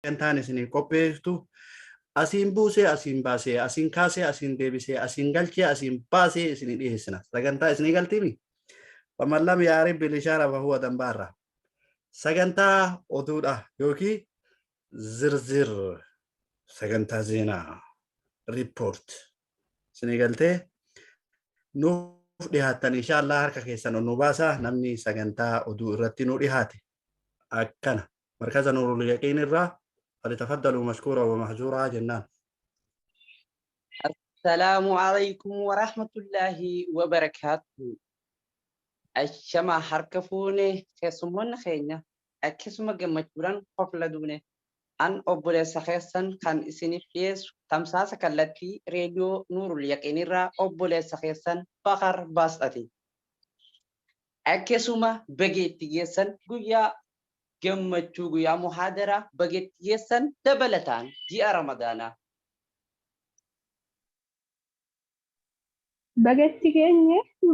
sagantaan isin qopheeftu asiin buusee asiin baasee asiin kaasee asiin deebisee asiin galchee asiin baasee isin dhiyeessina. Sagantaa isin galtimi. Famallam yaari bilishaara fahuwa dambaarra. Sagantaa oduudha yookiin zirzir sagantaa zeenaa riipoort isin galtee nuuf dhiyaattan inshaallah harka keessan nu baasa namni sagantaa oduu irratti nu dhiyaate akkana markaza nuurul yaqiin irraa فليتفضلوا مشكورا ومحجورا جنان. السلام عليكم ورحمة الله وبركاته. الشما حركفوني خيسمون خينا أكسما جمجوران قفل دونه أن أبولي سخيسن كان إسيني فيس تمساسا كالتي راديو نور اليقين را أبولي سخيسن فخر باسطتي أكسما بجيت تيسن قويا جمجو قويا محاضرة بجيت تيسن دبلتان جي رمضانا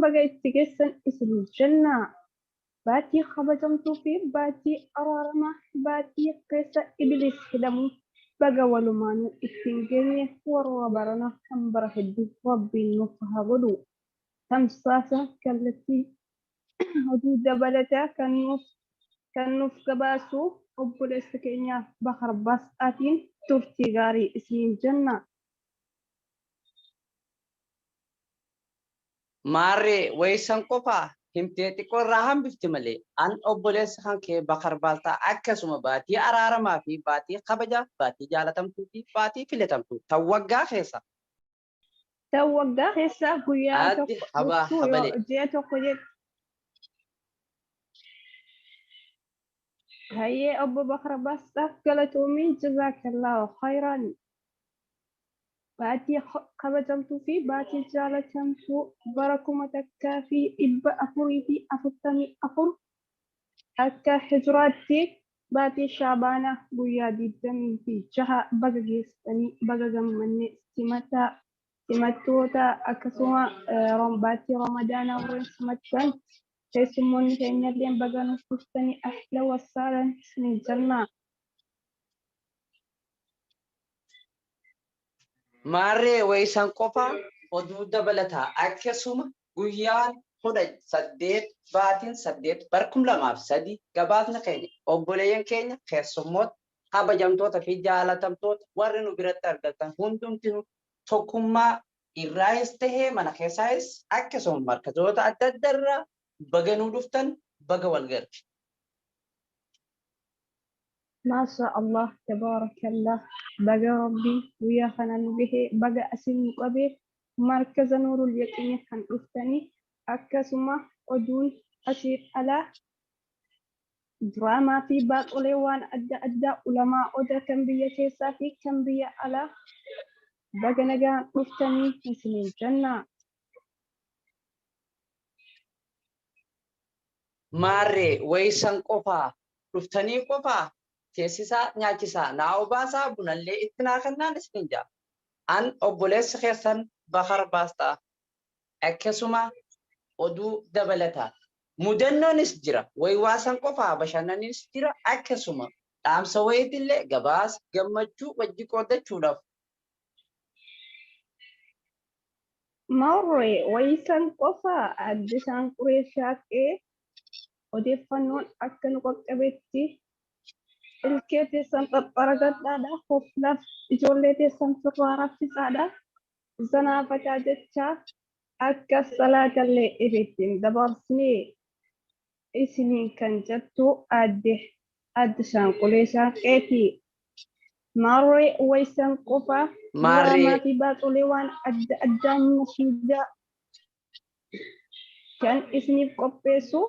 بقيت تجسن اسم الجنة باتي خبجمتو في باتي أرارما باتي قيسة إبليس خدمو بقى ولمانو إتنجيني ورابرنا حنبره الدو ربي نفها غدو تمساسة كالتي هدو دبلتا كنوف قباسو أبو لسكينيا بخر باس آتين ترتي غاري اسم الجنة ماري ويسان قفا همتيتي قرهم بفتمالي أن أبوليس خانكي بخر بالتا أكسوما باتي أرارا ما في باتي خبجا باتي جالتم توتي باتي فلتم توت توقع خيسا قويا أدي حبا حبالي جيتو قجيت هيا أبو بكر بس قالتومي جزاك الله خيرا باتي خبجمتو في باتي جالتمتو بركم تكافي إبا أفري في أفتمي أفر أكا حجراتي باتي شعبانة قويا ديدمي في جها بقى جيستني بقى جمني سمتوتا أكسوما باتي رمضان ورين سمتان تسمون كأن اللي بقى نفستني أحلى وسالا سن الجنة ماري ويسان قفا ودود دبلتا أكسوما قيان خدج سديت باتين سديت بركم لما بسدي قباتنا كيني أبوليين كيني خيسموت هابا جمتوتا في جالتمتوت ورنو برات أرغلتان هندوم تنو توكما الرئيس تهي من خيسايس أكسوما مركزوتا أددر بغنو دفتن بغا والغرش ما شاء الله تبارك الله بقى ربي ويا خنان به بقى أسن قبي مركز نور اليقين خن أفتني أكسما أدون أسير على دراما في باطل وان أدى علماء أدى كم بيا كيسا في كم بيا على بقى نجا أفتني اسم الجنة ماري ويسان قفا رفتني قفا تيسيسا نياتيسا ناوباسا بنالي اتنا خنان اسنجا أن أبوليس خيسان بخر باستا أكسوما oduu dabalataa mudannoonis jira waywaasan qofaa bashannaniis jira akkasuma dhaamsa wayiitillee gabaas gammachuu wajji qoodachuudhaaf marre waysan qofa addisaan qureeshaaqee odeeffannoon akka nu qaqqabetti ilkee teessan xaxxaragadhaadha hoflaaf ijoollee teessan firraa raffisaadha zanaafataa jechaa akka salaatallee ibittiin dabarsine isiniin kan jettu adde shaanqulee shaaqeeti marre waysan qofa diraamaa fi baaxolee waan adda addaan nashiidaa kan isiniif qopheessu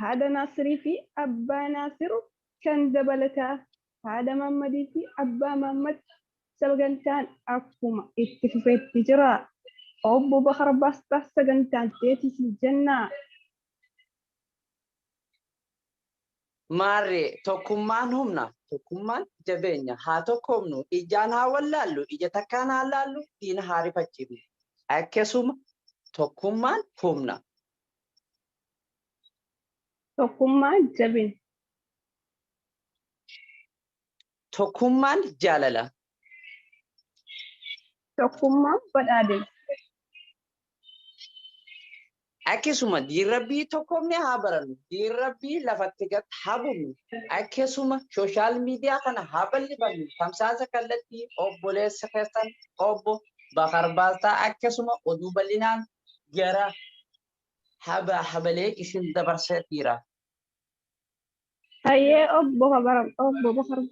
haadha Naasirii fi abbaa Naasiru kan dabalataa haadha Mammadii fi abbaa Mammad sagantaan akkuma itti fufeetti jira. Obbo Bakar Baastaa sagantaan teessisi jennaa. Maarree tokkummaan humna tokkummaan jabeenya haa tokkoomnu ijaan haa wallaallu ija takkaan haa laallu diina haa rifachiifnu akkasuma tokkummaan humna. Tokkummaan jabeen. tokkummaan jaalala. Tokkummaan badhaadhe. Akkasuma diirrabbii tokkomne haa barannu. Diirrabbii lafatti gad haa buufnu. Akkasuma sooshaal miidiyaa kana haa bal'ifannu. Tamsaasa kallattii obboleessa keessan obbo Bakar Baastaa akkasuma oduu bal'inaan gara habalee isin dabarsee jira. Hayyee obbo Bakar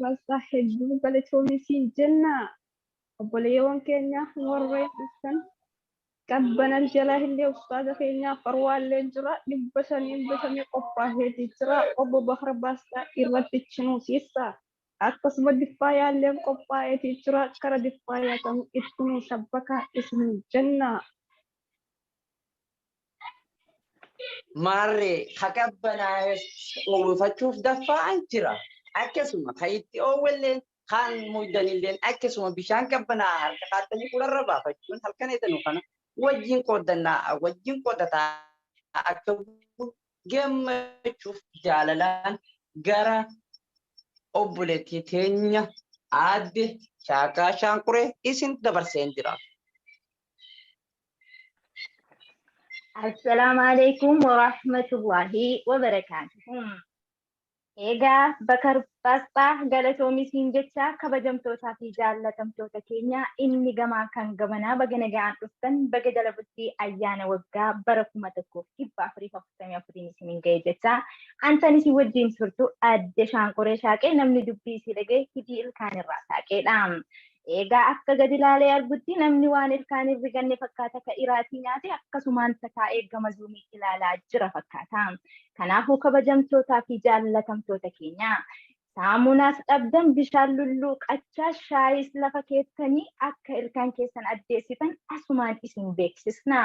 Baastaa hedduu galatoomii siin jenna. Obboleewwan keenya warreen dhuftan qabbanan jala illee ustaaza keenya farwaallee jira 500 qophaa'ee jira. Obbo Bakar Baastaa irratti cinuusiisa. Akkasuma diffaayaallee qophaa'ee jira. Kara diffaayaa kan ittiin sabbaka isin jenna. Maarree haqabbanaa'es uwwifachuuf daffa'an jira. Akkasuma kan itti oowwalleen kan muddanilleen akkasuma bishaan qabbanaa harka kaatanii fuularra baafachuun halkan eedanuu kana wajjin qoodannaa wajjin qoodataa akka gammachuuf jaalalaan gara obboleettii teenya aadde Shaakaa Shaanquree isin dabarseen jira. Assalamu alaikum wa rahmatullahi wa barakatuh. Egaa Bakar Baastaa galatoomi siin jecha kabajamtootaa fi jaallatamtoota keenya inni gamaa kan gamanaa baga nagaan dhuftan baga jala bultii ayyaana waggaa bara 1444 isiniin ga'e jecha antan isin wajjin turtu aadde Shaanquree Shaaqee namni dubbii isii dhagee hidhii ilkaan irraa saaqeedha. Egaa akka gadi ilaalee argutti namni waan ilkaan irri ganne fakkaata ka iraatii nyaate akkasumaan taa'ee gama zuumii ilaalaa jira fakkaata. Kanaafuu kabajamtootaa fi jaallatamtoota keenya saamunaas dhabdan bishaan lulluuqachaa shaayis lafa keessanii akka ilkaan keessan addeessitan asumaan isin beeksisna.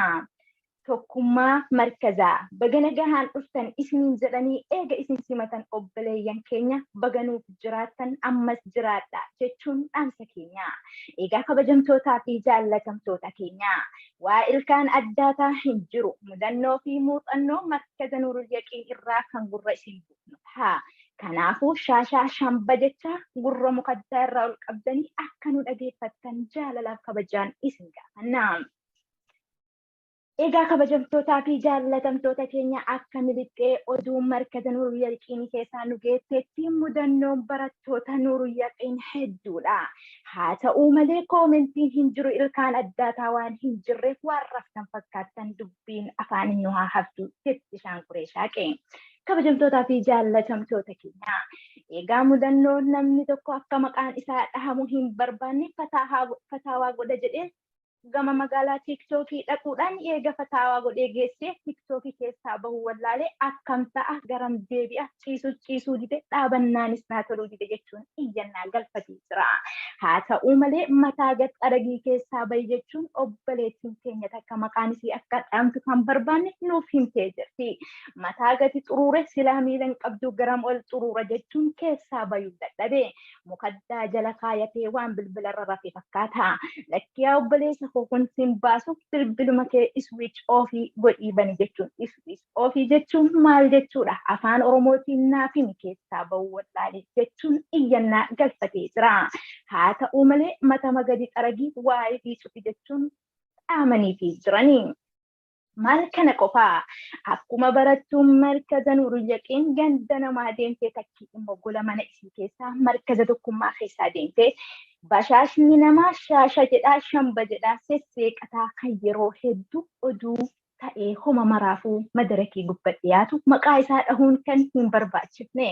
Tokkummaa markazaa baga nagahaan dhuftan isiniin jedhanii eega isin simatan obboleeyyan keenya baganuuf jiraattan ammas jiraadha jechuun dhaamsa keenya. Egaa kabajamtootaa fi jaallatamtoota keenya waa ilkaan addaataa hin jiru mudannoo fi muuxannoo markaza Nuurul Yaqiin irraa kan gurra isin buufnu ta'a. Kanaafuu shaashaa shamba jecha gurra mukaddaa irraa ol qabdanii akka nu dhageeffattan jaalalaaf kabajaan isin gaafanna. Egaa kabajamtootaa fi jaallatamtoota keenya akka miliqee oduun markaza Nuurul Yaqiin keessaa nu geessetti mudannoon barattoota Nuurul Yaqiin hedduudha. Haa ta'uu malee koomentiin hin jiru ilkaan addaataa waan hin jirreef waan raftan fakkaattan dubbiin afaan nu haa haftu jetti Shaanquree Shaaqee. Kabajamtootaa fi jaallatamtoota keenya. Egaa mudannoon namni tokko akka maqaan isaa dhahamu hin barbaanne fataawaa godha jedhee gama magaalaa tiiktookii dhaquudhaan eega fataawaa godhee geessee tiiktookii keessaa bahuu wallaalee akkam ta'a garam deebi'a ciisuu dide dhaabannaanis naa toluu dide jechuun iyyannaa galfatee jira. Haa ta'uu malee mataa gad aragii keessaa bahi jechuun obboleettiin keenya takka maqaan isii akka dhaamtu kan barbaanne nuuf himtee jirti. Mataa gadi xuruure silaa miilan qabdu garam ol xuruura jechuun keessaa bahuu dadhabe. Mukaddaa jala kaayatee waan bilbilarra rafe fakkaata. Lakkiyaa obboleessa kun sin baasu bilbiluma kee switch offii godhii bani jechuun switch offii jechuun maal jechuudha afaan oromootiin naaf himi keessaa bahuu wallaalee jechuun iyyannaa galfatee jira. Haa ta'uu malee matama gadi xaragii waa'ee dhiisuufi jechuun dhaamanii fi jiranii. Maal kana qofaa akkuma barattuun markaza Nuurul Yaqiin ganda namaa deemtee takkii immoo gola mana isii keessaa markaza tokkummaa keessaa deemtee bashaashni namaa shaasha jedhaa shamba jedhaa sesseeqataa kan yeroo hedduu oduu ta'ee homa maraafuu madarakii gubbaa dhiyaatu maqaa isaa dhahuun kan hin barbaachifne.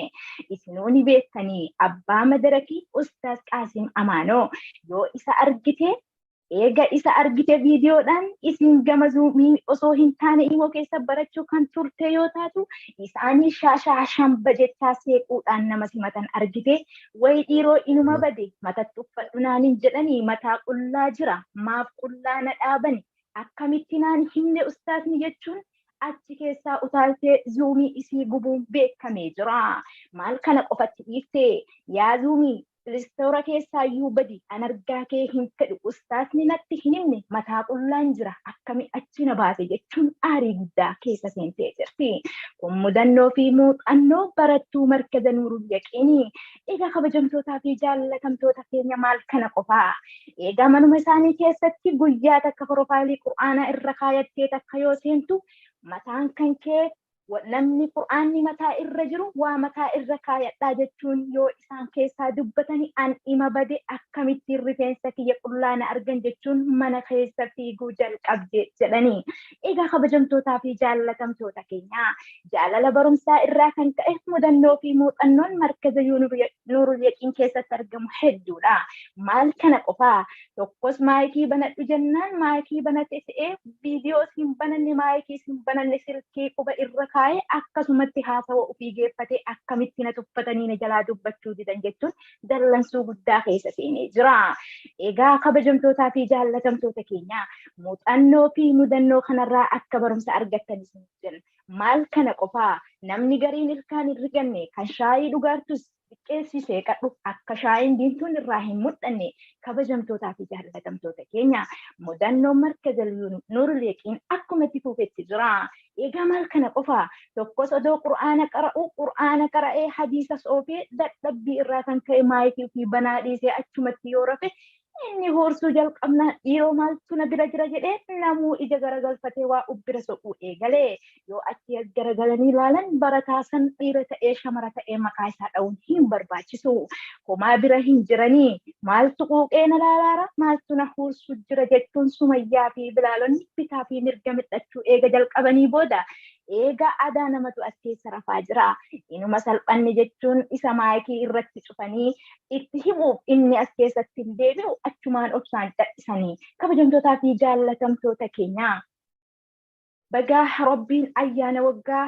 Isinuu ni beektanii abbaa madarakii Ustaaz Qaasim Amaanoo yoo isa argite eega isa argite viidiyoodhaan isin gama zuumii osoo hin taane immoo keessa barachuu kan turte yoo taatu isaanii shaashaa shamba jechaa seequudhaan nama simatan argite wayi dhiiroo inuma bade matatti uffadhu naaniin jedhanii mataa qullaa jira maaf qullaa na dhaabani akkamitti naan himne ustaasni jechuun achi keessaa utaaltee zuumii isii gubuun beekamee jira. Maal kana qofatti dhiiftee yaa zuumii Listoora keessaa iyyuu badi an argaa kee hin fedhu ustaasni natti hin himne mataa qullaan jira akkami achi na baase jechuun aarii guddaa keessa seentee jirti. Kun mudannoo fi muuxannoo barattuu markaza Nuurul Yaqiinii. Egaa kabajamtootaa fi jaallatamtoota keenya maal kana qofaa? Egaa manuma isaanii keessatti guyyaa takka piroofaayilii qur'aanaa irra kaayattee takka yoo seentu mataan kan kee namni qur'aanni mataa irra jiru waa mataa irra kaayadhaa jechuun yoo isaan keessaa dubbatanii an dhima bade akkamittiin rifeensa kiyya qullaana argan jechuun mana keessa fiiguu jalqabde jedhanii. Egaa kabajamtootaa fi jaallatamtoota keenya jaalala barumsaa irraa kan ka'e mudannoo fi muuxannoon markaza Nuurul Yaqiin keessatti argamu hedduudha. Maal kana qofaa? Tokkos maayikii banadhu jennaan maayikii banate ta'ee viidiyoo siin bananne maayikii siin bananne silkii quba irra kaa'ee akkasumatti haasawa ofii geeffatee akkamitti na tuffatanii na jalaa dubbachuu didan jechuun dallansuu guddaa keessa seenee jira. Egaa kabajamtootaa fi jaallatamtoota keenya muuxannoo fi mudannoo kanarraa akka barumsa argattanis jenna. Maal kana qofaa? Namni gariin ilkaan hin riganne kan shaayii dhugaartus xiqqeessisee qadhu akka shaayiin diimtuun irraa hin mul'anne kabajamtootaa fi jaallatamtoota keenya mudannoon markaza Nuurul Yaqiin akkuma itti fuufetti jira. Egaa maal kana qofaa? Tokkos odoo qur'aana qara'ee hadiisa soofee dadhabbii irraa kan ka'e maayikii fi banaa dhiisee achumatti yoo rafe inni horsuu jalqabnaan dhiiroo maaltu na bira jira jedhee namuu ija garagalfatee waa ubbira soquu eegalee yoo achi garagalanii ilaalan barataa san dhiira ta'ee shamara ta'ee maqaa isaa dha'uun hin barbaachisu. Homaa bira hin jiranii maaltu quuqee na laalaara maaltu na horsuu jira jechuun Sumayyaa fi Bilaalonni bitaa fi mirga midhachuu eega jalqabanii booda eega aadaa namatu as keessa rafaa jira. Inuma salphanne jechuun isa maayikii irratti cufanii itti himuuf inni as keessatti hin deebi'u achumaan obsaan dadhisanii. Kabajamtootaa fi jaallatamtoota keenya bagaa Rabbiin ayyaana waggaa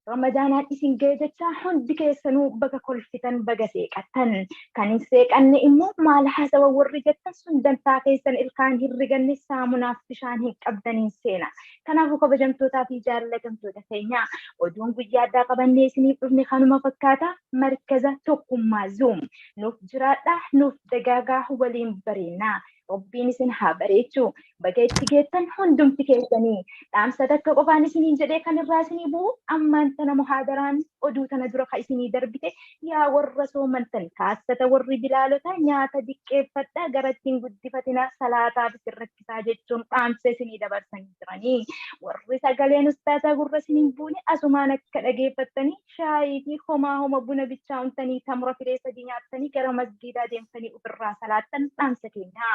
Ramadaanaan isin ga'e jecha hundi keessanuu baga kolfitan baga seeqattan. Kan hin seeqanne immoo maal haasawa warri jettan sun dantaa keessan ilkaan hin riganne saamunaaf bishaan hin qabdaniin seena. Kanaafuu kabajamtootaa fi jaallatamtoota keenya oduun guyyaa addaa qabannee isiniif dhufne kanuma fakkaata. Markaza tokkummaa Zuum nuuf jiraadha nuuf dagaagaa waliin bareennaa. Rabbiin isin haa bareechu. Baga itti geettan hundumti keessanii dhaamsa takka qofaan isiniin jedhee kan irraa isinii bu'u ammaan tana muhaadaraan oduu tana dura ka isinii darbite yaa warra soomantan kaassata warri bilaalota nyaata diqqeeffadha garattiin guddifatina salaataaf irrattisaa jechuun dhaamsa isinii dabarsanii jiranii. Warri sagaleen ustaasaa gurra isiniin buune asumaan akka dhageeffattanii shaayii fi homa buna bichaa'untanii tamura firee sadii nyaattanii gara masgiidaa deemtanii ofirraa salaattan dhaamsa keenya.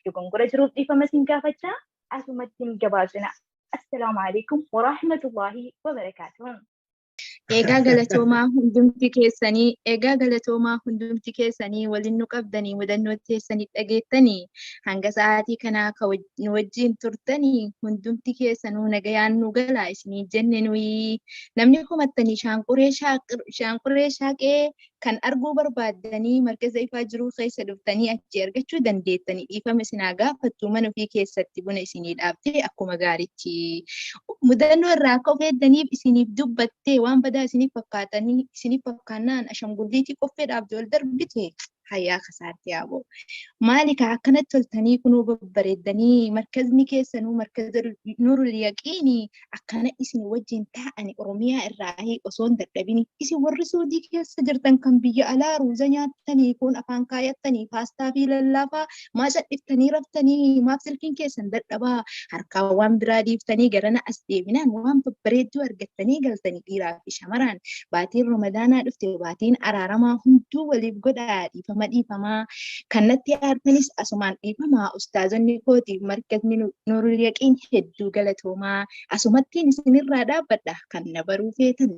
Dogongora jiruuf dhiifama isin gaafachaa asumatti hin gabaabsina. Assalaamu alaikum wa rahmatullahi wa barakaatuh. Egaa galatoomaa hundumti keessanii waliin nu qabdanii mudannoo keessanii dhageettanii hanga sa'aatii kanaa nu wajjin turtanii hundumti keessanuu nagayaan nu galaa isinii jenne nuyi namni kumattanii shaanquree shaaqee kan arguu barbaaddanii markaza ifaa jiruu keessa dhuftanii achi argachuu dandeettanii dhiifama isinaa gaafattu mana ofii keessatti buna isinii dhaabtee akkuma gaariitti mudannoo irraa akka of eeddaniif isiniif dubbattee waan badaa isiniif fakkaannaan ashangulliitii qoffee dhaabdee ol darbite hayyaa kasaatti yaaboo. Maalika akkanatti toltanii kunuu babbareeddanii markazni keessanuu markaza Nuurul Yaqiinii akkana isin wajjin taa'anii Oromiyaa irraa osoo hin dadhabini isin warri Suudii keessa jirtan kan biyya alaa ruuza nyaattanii kun afaan kaayattanii paastaa fi lallaafaa maa cadhiftanii raftanii maaf silkiin keessan dadhabaa harkaa waan biraa dhiiftanii garana as deebinaan waan babbareedduu argattanii galtanii dhiiraa fi shamaraan baatiin Ramadaanaa dhufte baatiin araaramaa hunduu waliif godhaa dhiifamaa kanatti aartanis asumaan dhiifamaa ustaazonni kootiif markazni Nuurul Yaqiin hedduu galatoomaa asumattiin isinirraa dhaabbadha kan na baruu feetan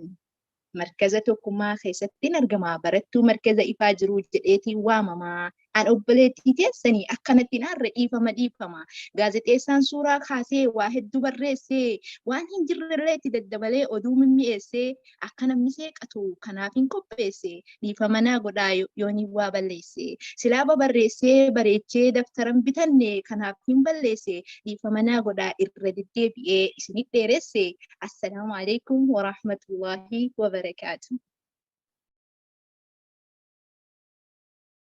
markaza tokkummaa keessatti argamaa barattuu markaza ifaa jiruu jedheetiin waamamaa an obboleettii teessanii akkanatti naarra dhiifama gaazexeessaan suuraa kaasee waa hedduu barreessee waan hin jirrellee itti daddabalee oduu mimmi'eessee akka namni seeqatu kanaaf hin qopheesse dhiifama naa godhaa yooni waa balleesse silaa barreessee bareechee daftaran bitanne kanaaf hin balleesse dhiifama naa godhaa irra deddeebi'ee isinit dheeresse. Assalaamu alaikum wa rahmatullahi wa barakaatuh.